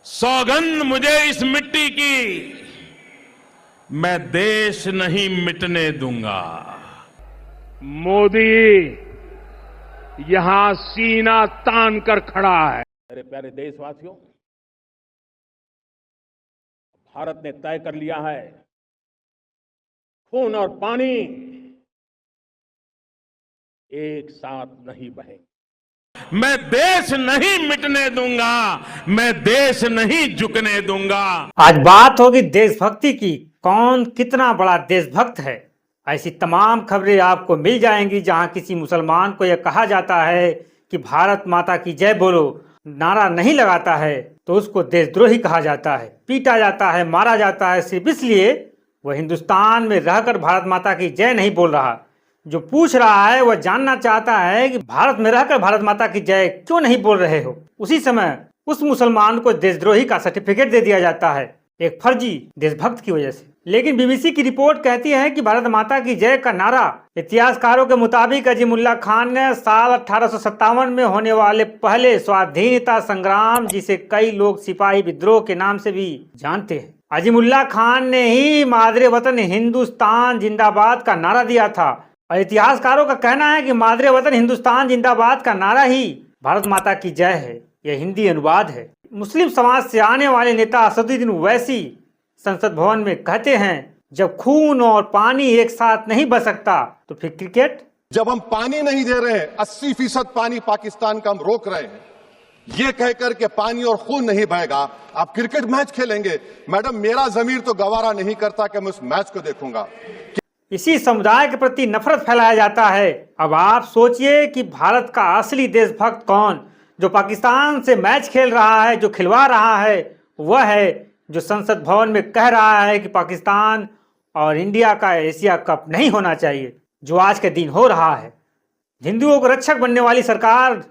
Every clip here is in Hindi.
सौगंध मुझे इस मिट्टी की, मैं देश नहीं मिटने दूंगा। मोदी यहां सीना तान कर खड़ा है। मेरे प्यारे देशवासियों, भारत ने तय कर लिया है, खून और पानी एक साथ नहीं बहेंगे। मैं देश नहीं मिटने दूंगा, मैं देश नहीं झुकने दूंगा। आज बात होगी देशभक्ति की, कौन कितना बड़ा देशभक्त है। ऐसी तमाम खबरें आपको मिल जाएंगी जहां किसी मुसलमान को यह कहा जाता है कि भारत माता की जय बोलो, नारा नहीं लगाता है तो उसको देशद्रोही कहा जाता है, पीटा जाता है, मारा जाता है, सिर्फ इसलिए वह हिंदुस्तान में रहकर भारत माता की जय नहीं बोल रहा। जो पूछ रहा है वह जानना चाहता है कि भारत में रहकर भारत माता की जय क्यों नहीं बोल रहे हो। उसी समय उस मुसलमान को देशद्रोही का सर्टिफिकेट दे दिया जाता है, एक फर्जी देशभक्त की वजह से। लेकिन बीबीसी की रिपोर्ट कहती है कि भारत माता की जय का नारा इतिहासकारों के मुताबिक अजीमुल्ला खान ने साल 1857 में होने वाले पहले स्वाधीनता संग्राम, जिसे कई लोग सिपाही विद्रोह के नाम से भी जानते हैं, अजीमुल्ला खान ने ही मादरे वतन हिंदुस्तान जिंदाबाद का नारा दिया था। और इतिहासकारों का कहना है कि मादरे वतन हिंदुस्तान जिंदाबाद का नारा ही भारत माता की जय है। यह हिंदी अनुवाद है। मुस्लिम समाज से आने वाले नेता असदुद्दीन ओवैसी संसद भवन में कहते हैं, जब खून और पानी एक साथ नहीं बह सकता तो फिर क्रिकेट। जब हम पानी नहीं दे रहे हैं, 80% पानी पाकिस्तान का हम रोक रहे हैं, ये कहकर के पानी और खून नहीं बहेगा, आप क्रिकेट मैच खेलेंगे। मैडम, मेरा जमीर तो गवारा नहीं करता कि मैं उस मैच को देखूंगा। इसी समुदाय के प्रति नफरत फैलाया जाता है। अब आप सोचिए कि भारत का असली देशभक्त कौन, जो पाकिस्तान से मैच खेल रहा है, जो खिलवा रहा है, वह है जो संसद भवन में कह रहा है कि पाकिस्तान और इंडिया का एशिया कप नहीं होना चाहिए, जो आज के दिन हो रहा है। हिंदुओं को रक्षक बनने वाली सरकार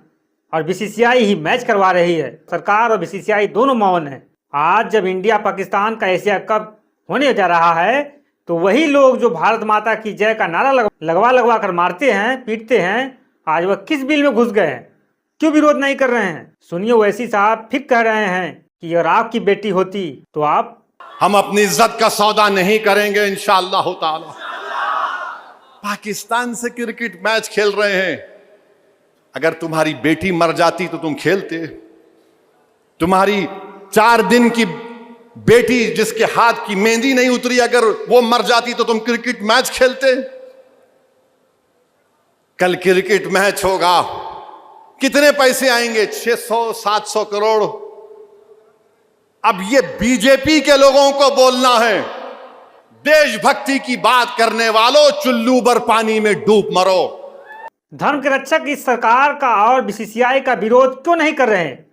और बीसीसीआई ही मैच करवा रही है। सरकार और बीसीसीआई दोनों मौन है। आज जब इंडिया पाकिस्तान का एशिया कप होने जा रहा है तो वही लोग जो भारत माता की जय का नारा लगवा कर मारते हैं, पीटते हैं, आज वह किस बिल में घुस गए हैं, क्यों विरोध नहीं कर रहे हैं। सुनिए, ओवैसी साहब फिर कह रहे हैं कि अगर आपकी बेटी होती तो आप। हम अपनी इज्जत का सौदा नहीं करेंगे इंशाअल्लाह ताला। पाकिस्तान से क्रिकेट मैच खेल रहे हैं, अगर तुम्हारी बेटी मर जाती तो तुम खेलते। तुम्हारी 4 दिन की बेटी जिसके हाथ की मेहंदी नहीं उतरी, अगर वो मर जाती तो तुम क्रिकेट मैच खेलते। कल क्रिकेट मैच होगा, कितने पैसे आएंगे? 600-700 करोड़। अब ये बीजेपी के लोगों को बोलना है, देशभक्ति की बात करने वालों, चुल्लू भर पानी में डूब मरो। धर्म के रक्षक इस सरकार का और बीसीसीआई का विरोध क्यों नहीं कर रहे हैं?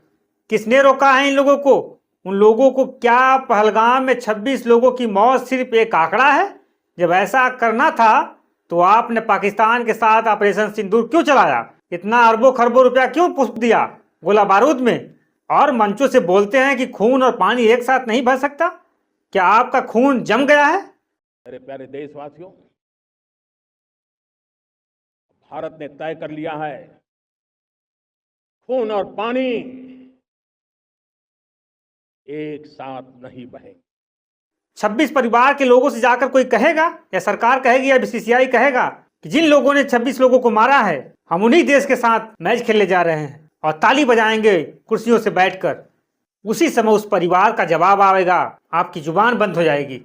किसने रोका है इन लोगों को? उन लोगों को क्या पहलगाम में 26 लोगों की मौत सिर्फ एक आंकड़ा है? जब ऐसा करना था तो आपने पाकिस्तान के साथ ऑपरेशन सिंदूर क्यों चलाया? इतना अरबों खरबों रुपया क्यों फूंक दिया गोला बारूद में? और मंचों से बोलते हैं कि खून और पानी एक साथ नहीं बह सकता। क्या आपका खून जम गया है? मेरे प्यारे देशवासियों, भारत ने तय कर लिया है, खून और पानी एक साथ नहीं बहेंगे। 26 परिवार के लोगों से जाकर कोई कहेगा, या सरकार कहेगी, या बीसीसीआई कहेगा कि जिन लोगों ने 26 लोगों को मारा है, हम उन्हीं देश के साथ मैच खेलने जा रहे हैं, और ताली बजाएंगे कुर्सियों से बैठकर। उसी समय उस परिवार का जवाब आएगा, आपकी जुबान बंद हो जाएगी,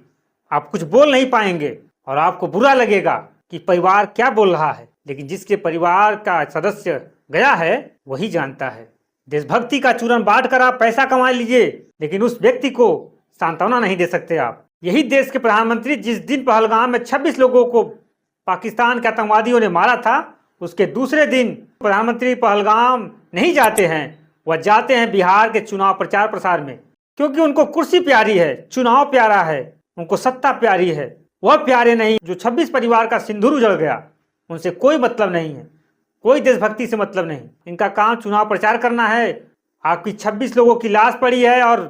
आप कुछ बोल नहीं पाएंगे और आपको बुरा लगेगा कि परिवार क्या बोल रहा है। लेकिन जिसके परिवार का सदस्य गया है वही जानता है। देशभक्ति का चूरन बांट कर आप पैसा कमा लीजिए, लेकिन उस व्यक्ति को सांत्वना नहीं दे सकते आप। यही देश के प्रधानमंत्री जिस दिन पहलगाम में 26 लोगों को पाकिस्तान के आतंकवादियों ने मारा था, उसके दूसरे दिन प्रधानमंत्री पहलगाम नहीं जाते हैं, वह जाते हैं बिहार के चुनाव प्रचार प्रसार में, क्योंकि उनको कुर्सी प्यारी है, चुनाव प्यारा है, उनको सत्ता प्यारी है। वह प्यारे नहीं जो 26 परिवार का सिंदूर उजड़ गया, उनसे कोई मतलब नहीं है, कोई देशभक्ति से मतलब नहीं। इनका काम चुनाव प्रचार करना है। आपकी 26 लोगों की लाश पड़ी है और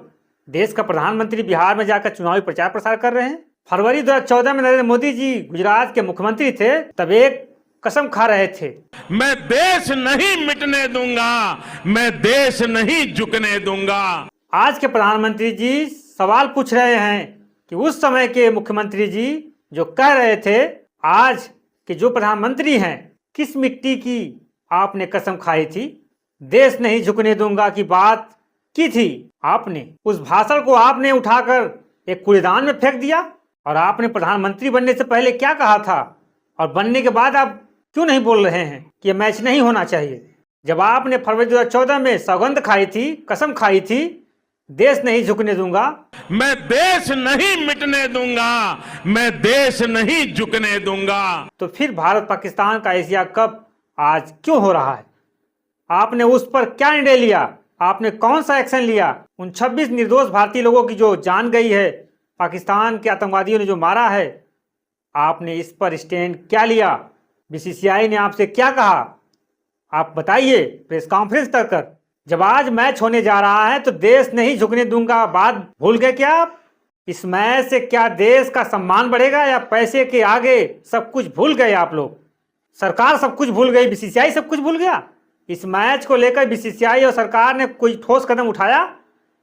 देश का प्रधानमंत्री बिहार में जाकर चुनावी प्रचार प्रसार कर रहे हैं। फरवरी 2014 में नरेंद्र मोदी जी गुजरात के मुख्यमंत्री थे, तब एक कसम खा रहे थे, मैं देश नहीं मिटने दूंगा, मैं देश नहीं झुकने दूंगा। आज के प्रधानमंत्री जी सवाल पूछ रहे हैं कि उस समय के मुख्यमंत्री जी जो कह रहे थे, आज के जो प्रधानमंत्री हैं, किस मिट्टी की आपने कसम खाई थी, देश नहीं झुकने दूंगा की बात की थी आपने। उस भाषण को आपने उठाकर एक कूड़ेदान में फेंक दिया। और आपने प्रधानमंत्री बनने से पहले क्या कहा था और बनने के बाद आप क्यों नहीं बोल रहे हैं कि यह मैच नहीं होना चाहिए? जब आपने फरवरी 2014 में सौगंध खाई थी, कसम खाई थी, देश नहीं झुकने दूंगा, मैं देश नहीं मिटने दूंगा, मैं देश नहीं झुकने दूंगा, तो फिर भारत पाकिस्तान का एशिया कप आज क्यों हो रहा है? आपने उस पर क्या निर्णय लिया? आपने कौन सा एक्शन लिया? उन 26 निर्दोष भारतीय लोगों की जो जान गई है, पाकिस्तान के आतंकवादियों ने जो मारा है, आपने इस पर स्टैंड क्या लिया? बीसीसीआई ने आपसे क्या कहा? आप बताइए प्रेस कॉन्फ्रेंस कर। जब आज मैच होने जा रहा है तो देश नहीं झुकने दूंगा बात भूल गए क्या आप? इस मैच से क्या देश का सम्मान बढ़ेगा या पैसे के आगे सब कुछ भूल गए आप लोग? सरकार सब कुछ भूल गई, बीसीसीआई सब कुछ भूल गया। इस मैच को लेकर बीसीसीआई और सरकार ने कोई ठोस कदम उठाया?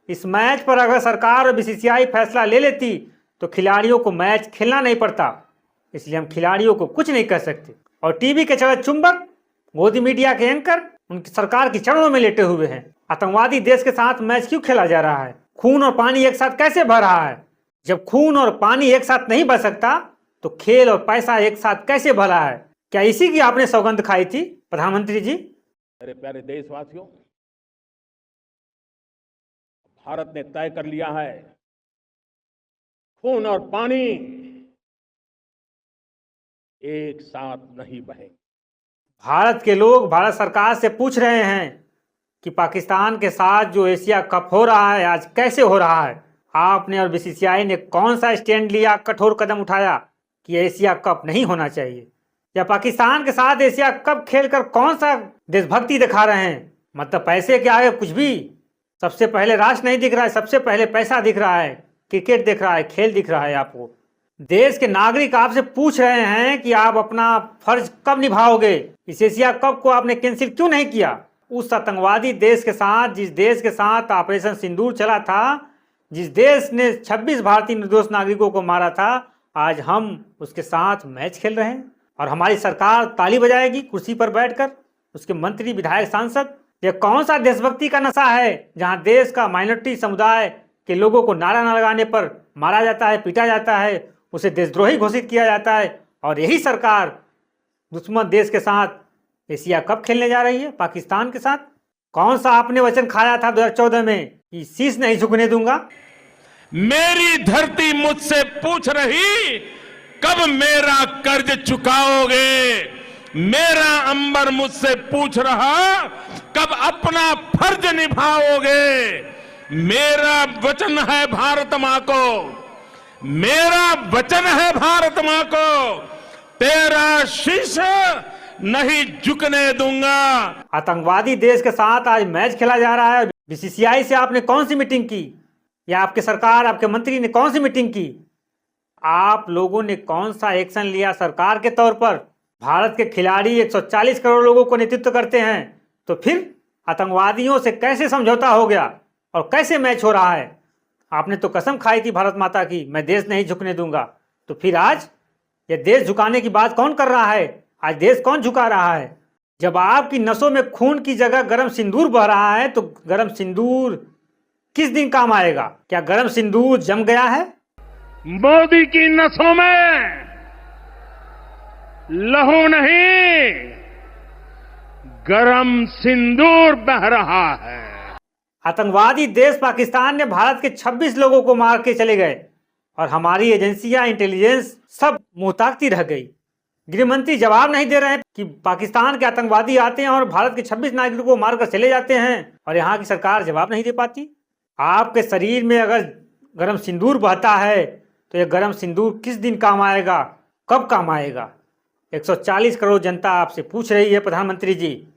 इस मैच पर अगर सरकार और बीसीसीआई फैसला ले लेती तो खिलाड़ियों को मैच खेलना नहीं पड़ता। इसलिए हम खिलाड़ियों को कुछ नहीं कर सकते। और टीवी के चढ़े चुंबक, मोदी मीडिया के एंकर उनकी सरकार की चरणों में लेटे हुए हैं। आतंकवादी देश के साथ मैच क्यों खेला जा रहा है? खून और पानी एक साथ कैसे बह रहा है? जब खून और पानी एक साथ नहीं बह सकता तो खेल और पैसा एक साथ कैसे बह रहा है? क्या इसी की आपने सौगंध खाई थी प्रधानमंत्री जी? मेरे प्यारे देशवासियों, भारत ने तय कर लिया है, खून और पानी एक साथ नहीं बहेंगे। भारत के लोग भारत सरकार से पूछ रहे हैं कि पाकिस्तान के साथ जो एशिया कप हो रहा है आज कैसे हो रहा है? आपने और बीसीसीआई ने कौन सा स्टैंड लिया, कठोर कदम उठाया कि एशिया कप नहीं होना चाहिए? या पाकिस्तान के साथ एशिया कप खेलकर कौन सा देशभक्ति दिखा रहे हैं? मतलब पैसे के आगे कुछ भी, सबसे पहले राष्ट्र नहीं दिख रहा है, सबसे पहले पैसा दिख रहा है, क्रिकेट दिख रहा है, खेल दिख रहा है आपको। देश के नागरिक आपसे पूछ रहे हैं कि आप अपना फर्ज कब निभाओगे? इस एशिया कप को आपने कैंसिल क्यों नहीं किया? उस आतंकवादी देश के साथ, जिस देश के साथ ऑपरेशन सिंदूर चला था, जिस देश ने 26 भारतीय निर्दोष नागरिकों को मारा था, आज हम उसके साथ मैच खेल रहे हैं और हमारी सरकार ताली बजाएगी कुर्सी पर बैठकर, उसके मंत्री, विधायक, सांसद। यह कौन सा देशभक्ति का नशा है जहां देश का माइनॉरिटी समुदाय के लोगों को नारा न लगाने पर मारा जाता है, पीटा जाता है, उसे देशद्रोही घोषित किया जाता है, और यही सरकार दुश्मन देश के साथ एशिया कप खेलने जा रही है पाकिस्तान के साथ? कौन सा आपने वचन खाया था 2014 में कि शीश नहीं झुकने दूंगा? मेरी धरती मुझसे पूछ रही, कब मेरा कर्ज चुकाओगे? मेरा अंबर मुझसे पूछ रहा, कब अपना फर्ज निभाओगे? मेरा वचन है भारत मां को, मेरा वचन है भारत मां को, तेरा शीश नहीं झुकने दूंगा। आतंकवादी देश के साथ आज मैच खेला जा रहा है। बीसीसीआई से आपने कौन सी मीटिंग की, या आपके सरकार, आपके मंत्री ने कौन सी मीटिंग की? आप लोगों ने कौन सा एक्शन लिया सरकार के तौर पर? भारत के खिलाड़ी 140 करोड़ लोगों को नेतृत्व करते हैं, तो फिर आतंकवादियों से कैसे समझौता हो गया और कैसे मैच हो रहा है? आपने तो कसम खाई थी भारत माता की, मैं देश नहीं झुकने दूंगा। तो फिर आज ये देश झुकाने की बात कौन कर रहा है? आज देश कौन झुका रहा है? जब आपकी नसों में खून की जगह गरम सिंदूर बह रहा है तो गरम सिंदूर किस दिन काम आएगा? क्या गरम सिंदूर जम गया है? मोदी की नसों में लहू नहीं, गरम सिंदूर बह रहा है। आतंकवादी देश पाकिस्तान ने भारत के 26 लोगों को मार के चले गए और हमारी एजेंसियां, इंटेलिजेंस सब मुंहताकती रह गई। गृह मंत्री जवाब नहीं दे रहे हैं कि पाकिस्तान के आतंकवादी आते हैं और भारत के 26 नागरिकों को मारकर चले जाते हैं और यहाँ की सरकार जवाब नहीं दे पाती। आपके शरीर में अगर गरम सिंदूर बहता है तो ये गरम सिंदूर किस दिन काम आएगा, कब काम आएगा? 140 करोड़ जनता आपसे पूछ रही है प्रधानमंत्री जी।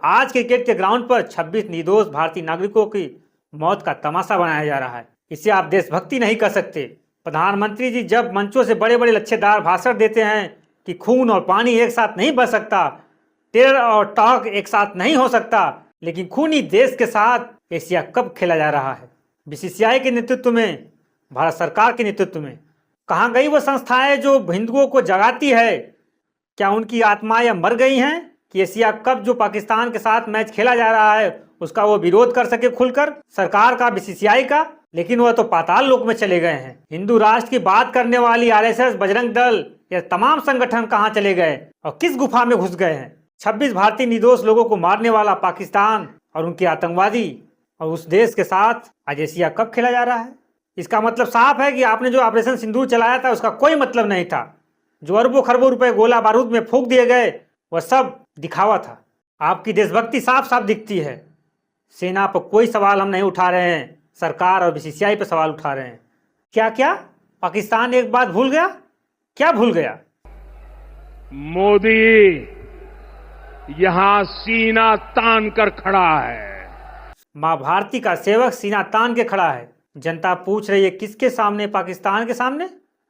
आज क्रिकेट के ग्राउंड पर 26 निर्दोष भारतीय नागरिकों की मौत का तमाशा बनाया जा रहा है। इसे आप देशभक्ति नहीं कर सकते। प्रधानमंत्री जी जब मंचों से बड़े बड़े लच्छेदार भाषण देते हैं कि खून और पानी एक साथ नहीं बह सकता, टेरर और टॉक एक साथ नहीं हो सकता, लेकिन खूनी देश के साथ एशिया कप खेला जा रहा है। बीसीसीआई के नेतृत्व में, भारत सरकार के नेतृत्व में। कहाँ गई वो संस्थाएं जो हिंदुओं को जगाती है? क्या उनकी आत्माएं मर गई हैं कि एशिया कप जो पाकिस्तान के साथ मैच खेला जा रहा है उसका वो विरोध कर सके खुलकर, सरकार का, बीसीसीआई का? लेकिन वह तो पाताल लोक में चले गए हैं। हिंदू राष्ट्र की बात करने वाली आरएसएस, बजरंग दल, ये तमाम संगठन कहाँ चले गए और किस गुफा में घुस गए हैं? 26 भारतीय निर्दोष लोगों को मारने वाला पाकिस्तान और उनके आतंकवादी, और उस देश के साथ आज एशिया कप खेला जा रहा है। इसका मतलब साफ है कि आपने जो ऑपरेशन सिंदूर चलाया था उसका कोई मतलब नहीं था। जो अरबों खरबों रुपए गोला बारूद में फूंक दिए गए वह सब दिखावा था। आपकी देशभक्ति साफ साफ दिखती है। सेना पर कोई सवाल हम नहीं उठा रहे हैं, सरकार और बीसीसीआई पर सवाल उठा रहे हैं। क्या क्या पाकिस्तान एक बात भूल गया? क्या भूल गया? मोदी यहां सीना तान कर खड़ा है। माँ भारती का सेवक सीना तान के खड़ा है। जनता पूछ रही है किसके सामने? पाकिस्तान के सामने।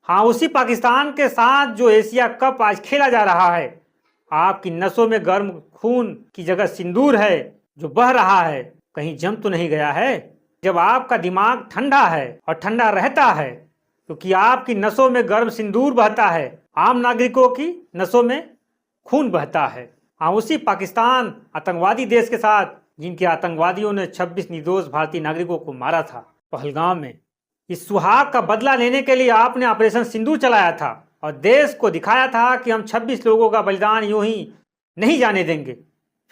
हाँ, उसी पाकिस्तान के साथ जो एशिया कप आज खेला जा रहा है। आपकी नसों में गर्म खून की जगह सिंदूर है जो बह रहा है, कहीं जम तो नहीं गया है? जब आपका दिमाग ठंडा है और ठंडा रहता है क्योंकि आपकी नसों में गर्म सिंदूर बहता है, आम नागरिकों की नसों में खून बहता है। हाँ, उसी पाकिस्तान आतंकवादी देश के साथ जिनके आतंकवादियों ने 26 निर्दोष भारतीय नागरिकों को मारा था पहलगाम में। इस सुहाग का बदला लेने के लिए आपने ऑपरेशन सिंदूर चलाया था और देश को दिखाया था कि हम 26 लोगों का बलिदान यूं ही नहीं जाने देंगे।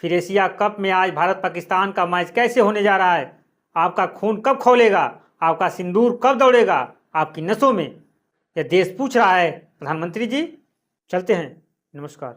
फिर एशिया कप में आज भारत पाकिस्तान का मैच कैसे होने जा रहा है? आपका खून कब खौलेगा? आपका सिंदूर कब दौड़ेगा आपकी नसों में? यह देश पूछ रहा है। प्रधानमंत्री जी, चलते हैं। नमस्कार।